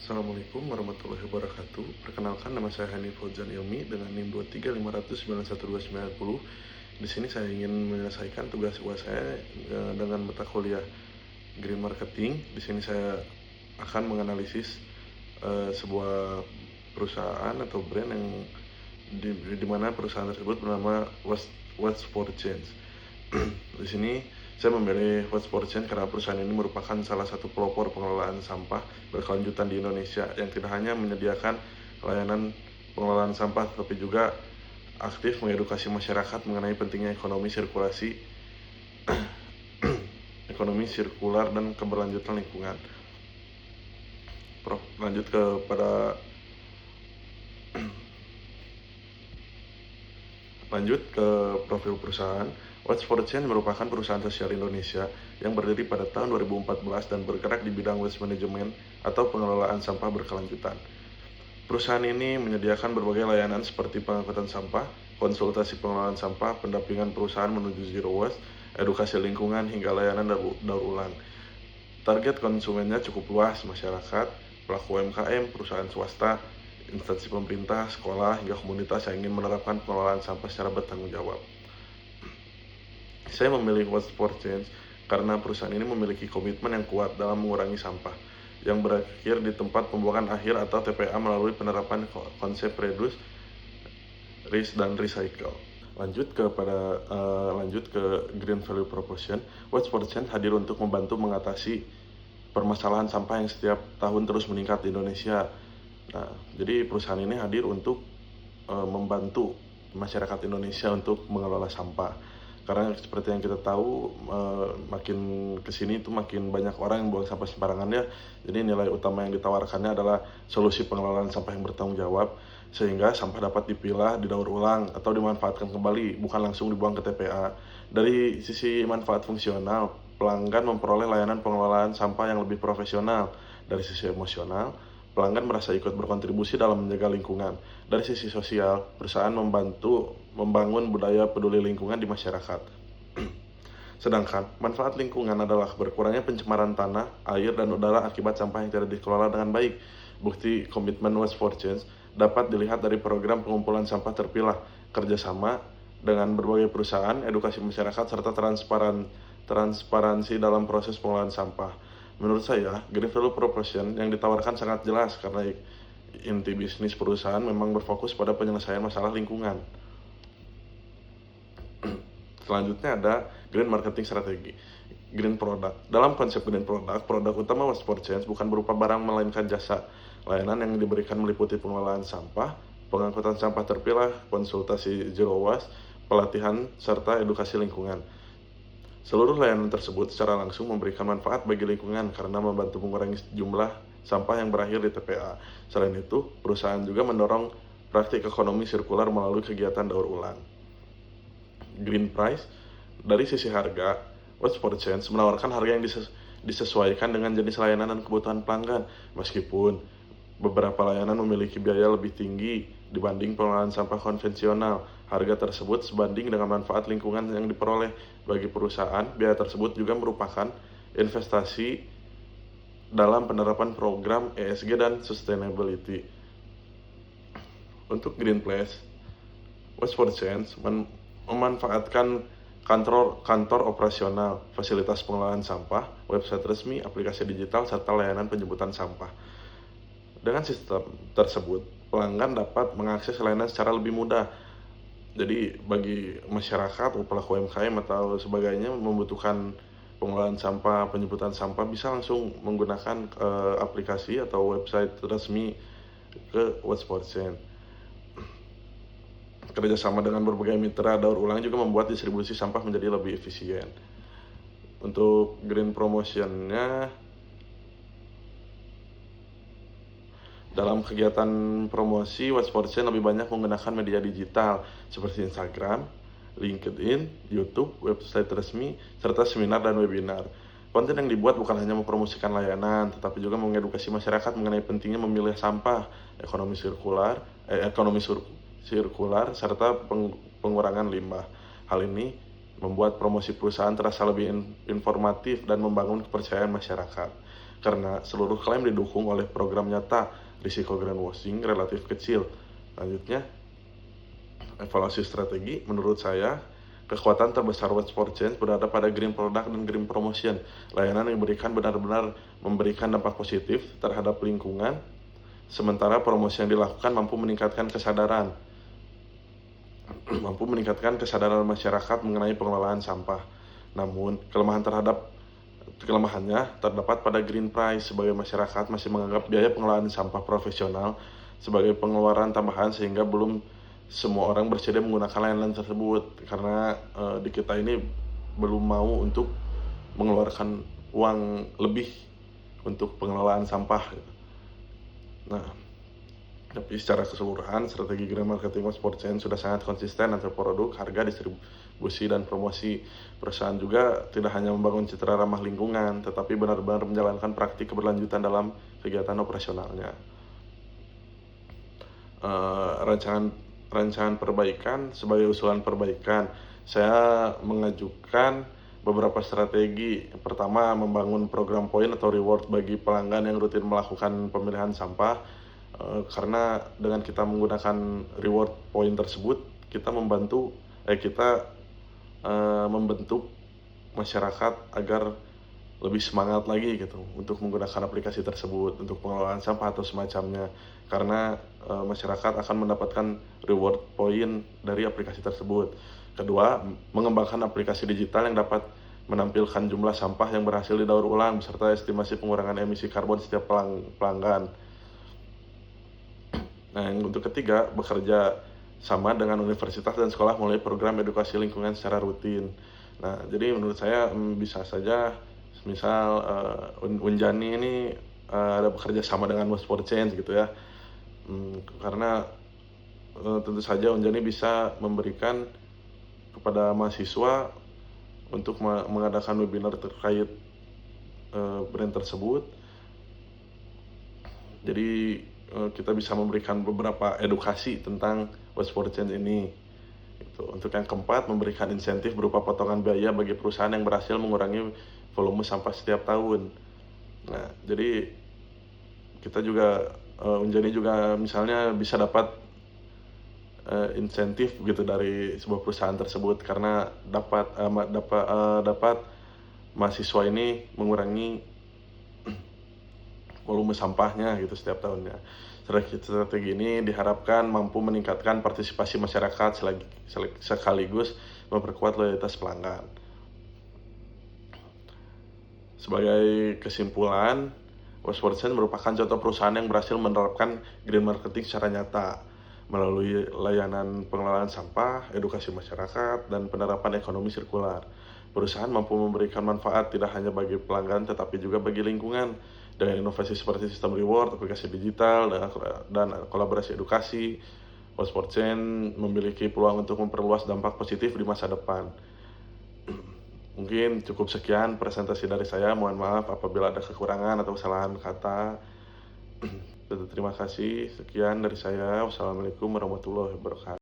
Assalamualaikum warahmatullahi wabarakatuh. Perkenalkan, nama saya Hani Fauzan Ilmi dengan NIM 23500912910. Di sini saya ingin menyelesaikan tugas UAS saya dengan mata kuliah Green Marketing. Di sini saya akan menganalisis sebuah perusahaan atau brand yang di mana perusahaan tersebut bernama What's for Change. Di sini saya memilih What's for Change karena perusahaan ini merupakan salah satu pelopor pengelolaan sampah berkelanjutan di Indonesia yang tidak hanya menyediakan layanan pengelolaan sampah, tapi juga aktif mengedukasi masyarakat mengenai pentingnya ekonomi sirkular dan keberlanjutan lingkungan. Lanjut ke profil perusahaan. What's for Change merupakan perusahaan sosial Indonesia yang berdiri pada tahun 2014 dan bergerak di bidang waste management atau pengelolaan sampah berkelanjutan. Perusahaan ini menyediakan berbagai layanan seperti pengangkutan sampah, konsultasi pengelolaan sampah, pendampingan perusahaan menuju zero waste, edukasi lingkungan, hingga layanan daur ulang. Target konsumennya cukup luas, masyarakat, pelaku UMKM, perusahaan swasta, instansi pemerintah, sekolah, hingga komunitas yang ingin menerapkan pengelolaan sampah secara bertanggung jawab. Saya memilih What's for Change karena perusahaan ini memiliki komitmen yang kuat dalam mengurangi sampah, yang berakhir di tempat pembuangan akhir atau TPA melalui penerapan konsep reduce, reuse, dan recycle. Lanjut ke Green Value Proposition. What's for Change hadir untuk membantu mengatasi permasalahan sampah yang setiap tahun terus meningkat di Indonesia. Nah, jadi perusahaan ini hadir untuk membantu masyarakat Indonesia untuk mengelola sampah. Karena seperti yang kita tahu, makin kesini itu makin banyak orang yang buang sampah sembarangan ya. Jadi nilai utama yang ditawarkannya adalah solusi pengelolaan sampah yang bertanggung jawab, sehingga sampah dapat dipilah, didaur ulang, atau dimanfaatkan kembali, bukan langsung dibuang ke TPA. Dari sisi manfaat fungsional, pelanggan memperoleh layanan pengelolaan sampah yang lebih profesional. Dari sisi emosional, pelanggan merasa ikut berkontribusi dalam menjaga lingkungan. Dari sisi sosial, perusahaan membantu membangun budaya peduli lingkungan di masyarakat. Sedangkan manfaat lingkungan adalah berkurangnya pencemaran tanah, air, dan udara akibat sampah yang tidak dikelola dengan baik. Bukti komitmen What's for Change dapat dilihat dari program pengumpulan sampah terpilah, kerjasama dengan berbagai perusahaan, edukasi masyarakat, serta transparansi dalam proses pengelolaan sampah. Menurut saya, Green Value Proposition yang ditawarkan sangat jelas karena inti bisnis perusahaan memang berfokus pada penyelesaian masalah lingkungan. Selanjutnya ada Green Marketing Strategi. Green Product. Dalam konsep Green Product, produk utama What's for Change bukan berupa barang melainkan jasa. Layanan yang diberikan meliputi pengelolaan sampah, pengangkutan sampah terpilah, konsultasi zero waste, pelatihan, serta edukasi lingkungan. Seluruh layanan tersebut secara langsung memberikan manfaat bagi lingkungan karena membantu mengurangi jumlah sampah yang berakhir di TPA. Selain itu, perusahaan juga mendorong praktik ekonomi sirkular melalui kegiatan daur ulang. Green Price. Dari sisi harga, What's for Change menawarkan harga yang disesuaikan dengan jenis layanan dan kebutuhan pelanggan. Meskipun beberapa layanan memiliki biaya lebih tinggi dibanding pengelolaan sampah konvensional, harga tersebut sebanding dengan manfaat lingkungan yang diperoleh. Bagi perusahaan, biaya tersebut juga merupakan investasi dalam penerapan program ESG dan sustainability. Untuk Green Place, What's for Change memanfaatkan kantor operasional, fasilitas pengelolaan sampah, website resmi, aplikasi digital, serta layanan penjemputan sampah. Dengan sistem tersebut, pelanggan dapat mengakses layanan secara lebih mudah. Jadi bagi masyarakat, pelaku UMKM atau sebagainya membutuhkan pengelolaan sampah, penjemputan sampah, bisa langsung menggunakan aplikasi atau website resmi ke What's for Change. Kerjasama dengan berbagai mitra daur ulang juga membuat distribusi sampah menjadi lebih efisien. Untuk Green Promotion-nya, dalam kegiatan promosi, What's for Change lebih banyak menggunakan media digital seperti Instagram, LinkedIn, YouTube, website resmi, serta seminar dan webinar. Konten yang dibuat bukan hanya mempromosikan layanan, tetapi juga mengedukasi masyarakat mengenai pentingnya memilih sampah, ekonomi sirkular, serta pengurangan limbah. Hal ini membuat promosi perusahaan terasa lebih informatif dan membangun kepercayaan masyarakat. karena seluruh klaim didukung oleh program nyata. Risiko greenwashing relatif kecil. Lanjutnya, evaluasi strategi. Menurut saya, kekuatan terbesar Watch for Change berada pada green product dan green promotion. Layanan yang diberikan benar-benar memberikan dampak positif terhadap lingkungan, sementara promosi yang dilakukan mampu meningkatkan kesadaran masyarakat mengenai pengelolaan sampah. Namun, kelemahannya terdapat pada green price. Sebagai masyarakat masih menganggap biaya pengelolaan sampah profesional sebagai pengeluaran tambahan, sehingga belum semua orang bersedia menggunakan layanan tersebut, karena di kita ini belum mau untuk mengeluarkan uang lebih untuk pengelolaan sampah. Nah, tapi secara keseluruhan, strategi green marketing Watch for Change sudah sangat konsisten antara produk, harga, distribusi, dan promosi. Perusahaan juga tidak hanya membangun citra ramah lingkungan, tetapi benar-benar menjalankan praktik keberlanjutan dalam kegiatan operasionalnya. Rancangan perbaikan. Sebagai usulan perbaikan, saya mengajukan beberapa strategi. Yang pertama, membangun program poin atau reward bagi pelanggan yang rutin melakukan pemilihan sampah. Karena dengan kita menggunakan reward point tersebut, kita membentuk masyarakat agar lebih semangat lagi gitu untuk menggunakan aplikasi tersebut untuk pengelolaan sampah atau semacamnya, karena masyarakat akan mendapatkan reward point dari aplikasi tersebut. Kedua, mengembangkan aplikasi digital yang dapat menampilkan jumlah sampah yang berhasil didaur ulang beserta estimasi pengurangan emisi karbon setiap pelanggan. Nah, yang untuk ketiga, bekerja sama dengan universitas dan sekolah melalui program edukasi lingkungan secara rutin. Nah, jadi menurut saya bisa saja, misal Unjani ini ada bekerja sama dengan Watch for Change gitu ya. Karena tentu saja Unjani bisa memberikan kepada mahasiswa untuk mengadakan webinar terkait brand tersebut. Jadi kita bisa memberikan beberapa edukasi tentang Watch for Change ini. Untuk yang keempat, memberikan insentif berupa potongan biaya bagi perusahaan yang berhasil mengurangi volume sampah setiap tahun. Nah, jadi kita juga Unjani juga misalnya bisa dapat insentif gitu dari sebuah perusahaan tersebut, karena dapat mahasiswa ini mengurangi volume sampahnya gitu setiap tahunnya. Strategi ini diharapkan mampu meningkatkan partisipasi masyarakat sekaligus memperkuat loyalitas pelanggan. Sebagai kesimpulan, Watch for Change merupakan contoh perusahaan yang berhasil menerapkan green marketing secara nyata melalui layanan pengelolaan sampah, edukasi masyarakat, dan penerapan ekonomi sirkular. Perusahaan mampu memberikan manfaat tidak hanya bagi pelanggan tetapi juga bagi lingkungan dengan inovasi seperti sistem reward, aplikasi digital, dan kolaborasi edukasi. Watch for Change memiliki peluang untuk memperluas dampak positif di masa depan. Mungkin cukup sekian presentasi dari saya. Mohon maaf apabila ada kekurangan atau kesalahan kata. Terima kasih. Sekian dari saya. Wassalamualaikum warahmatullahi wabarakatuh.